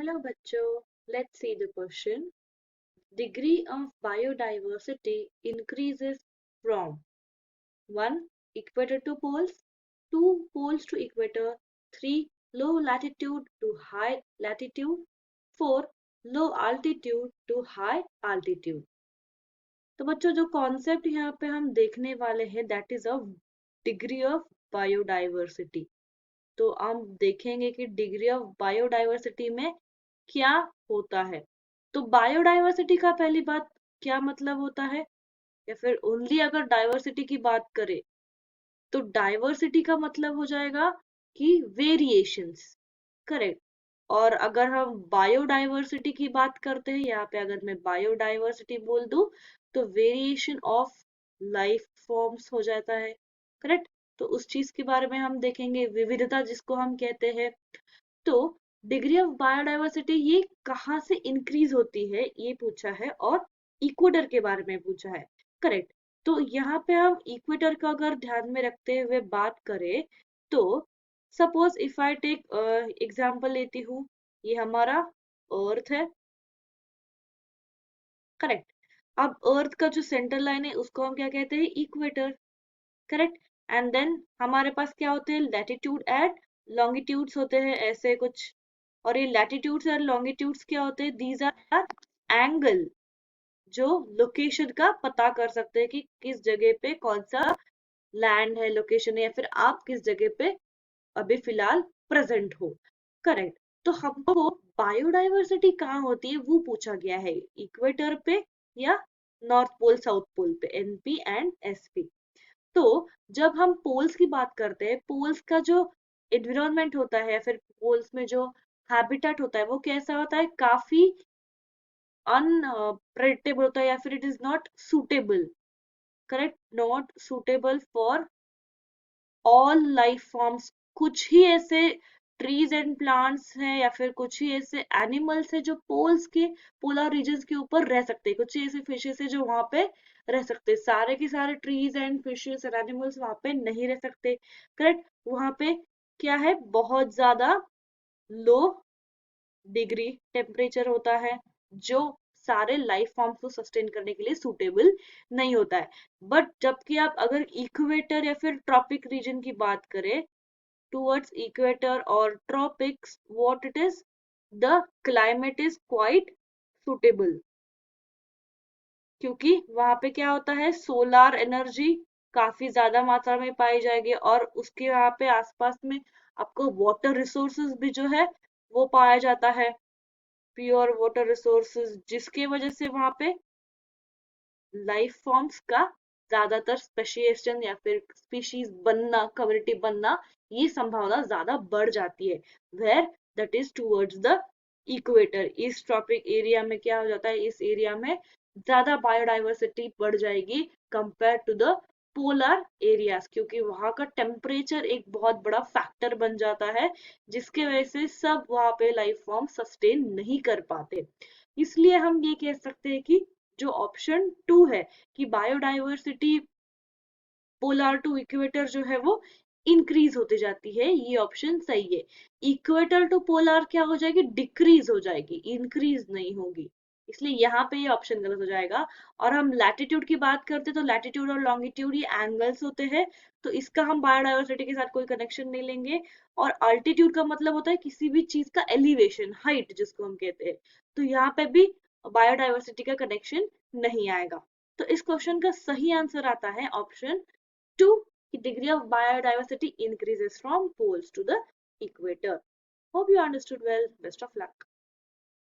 Hello बच्चों, let's see the question. Degree of biodiversity increases from 1. Equator to poles, 2. Poles to equator, 3. Low latitude to high latitude, 4. Low altitude to high altitude. तो बच्चों जो concept यहाँ पे हम देखने वाले हैं that is of degree of biodiversity. तो हम देखेंगे कि डिग्री ऑफ बायोडाइवर्सिटी में क्या होता है। तो बायोडाइवर्सिटी का पहली बात क्या मतलब होता है, या फिर ओनली अगर डाइवर्सिटी की बात करें तो डाइवर्सिटी का मतलब हो जाएगा कि वेरिएशंस, करेक्ट। और अगर हम बायोडाइवर्सिटी की बात करते हैं, यहाँ पे अगर मैं बायोडाइवर्सिटी बोल दूं तो वेरिएशन ऑफ लाइफ फॉर्म्स हो जाता है, करेक्ट। तो उस चीज के बारे में हम देखेंगे, विविधता जिसको हम कहते हैं। तो डिग्री ऑफ बायोडाइवर्सिटी ये कहाँ से इंक्रीज होती है ये पूछा है, और इक्वेटर के बारे में पूछा है, करेक्ट। तो यहाँ पे हम इक्वेटर का अगर ध्यान में रखते हुए बात करें तो suppose if I take example लेती हूँ, ये हमारा अर्थ है, करेक्ट। अब अर्थ का जो सेंटर लाइन है उसको हम क्या कहते हैं, इक्वेटर, करेक्ट। एंड देन हमारे पास क्या होते हैं, लैटिट्यूड एंड लॉन्गिट्यूड्स होते हैं ऐसे कुछ। और ये लैटिट्यूड्स और लॉन्गिट्यूड्स क्या होते हैं, दीज आर एंगल जो लोकेशन का पता कर सकते हैं कि किस जगह पे कौन सा लैंड है, लोकेशन है, या फिर आप किस जगह पे अभी फिलहाल प्रेजेंट हो, करेक्ट। तो हमको बायोडाइवर्सिटी कहाँ होती है वो पूछा गया है, इक्वेटर पे या नॉर्थ पोल साउथ पोल पे, एनपी एंड एसपी। तो जब हम पोल्स की बात करते हैं, पोल्स का जो एनवायरनमेंट होता है या फिर पोल्स में जो हैबिटेट होता है वो कैसा होता है, काफी अनप्रेडिक्टेबल होता है, या फिर it is not suitable, correct, not suitable for all life forms. कुछ ही ऐसे ट्रीज एंड प्लांट्स हैं या फिर कुछ ही ऐसे एनिमल्स हैं जो पोल्स के पोलर रीजन्स के ऊपर रह सकते हैं, कुछ ही ऐसे फिशेस हैं जो वहां पे रह सकते हैं। सारे के सारे trees and fishes and animals वहां पे नहीं रह सकते, करेक्ट। वहां पे क्या है, बहुत ज्यादा लो डिग्री टेम्परेचर होता है जो सारे लाइफ फॉर्म्स को सस्टेन करने के लिए सूटेबल नहीं होता है। बट जबकि आप अगर इक्वेटर या फिर ट्रॉपिक रीजन की बात करें, टूवर्ड्स इक्वेटर और tropics, what it is, the climate is quite suitable, क्योंकि वहां पे क्या होता है, सोलार एनर्जी काफी ज्यादा मात्रा में पाई जाएगी, और उसके वहां पे आसपास में आपको वाटर रिसोर्सेज भी जो है वो पाया जाता है, प्योर वाटर रिसोर्सेज, जिसके वजह से वहां पे लाइफ फॉर्म्स का ज्यादातर स्पेशिएशन या फिर स्पीशीज बनना, कम्युनिटी बनना, ये संभावना ज्यादा बढ़ जाती है। Where that is towards the equator, इस ट्रॉपिक एरिया में क्या हो जाता है, इस एरिया में ज्यादा बायोडाइवर्सिटी बढ़ जाएगी compare to the polar areas, क्योंकि वहां का टेम्परेचर एक बहुत बड़ा फैक्टर बन जाता है, जिसके वजह से सब वहां पे लाइफ फॉर्म सस्टेन नहीं कर पाते। इसलिए हम ये कह सकते हैं कि जो ऑप्शन 2 है कि बायोडाइवर्सिटी पोलर टू इक्वेटर जो है वो इंक्रीज होती जाती है, ये ऑप्शन सही है। इक्वेटर टू पोलर क्या हो जाएगी, डिक्रीज हो जाएगी, इंक्रीज नहीं होगी, इसलिए यहाँ पे ये ऑप्शन गलत हो जाएगा। और हम लैटिट्यूड की बात करते तो लैटिट्यूड और लॉन्गिट्यूड ये एंगल्स होते हैं, तो इसका हम बायोडाइवर्सिटी के साथ कोई कनेक्शन नहीं लेंगे। और अल्टीट्यूड का मतलब होता है किसी भी चीज का एलिवेशन, हाइट जिसको हम कहते हैं, तो यहाँ पे भी बायोडाइवर्सिटी का कनेक्शन नहीं आएगा। तो इस क्वेश्चन का सही आंसर आता है option 2, degree of biodiversity increases from poles to the equator. Hope you understood well. Best of luck.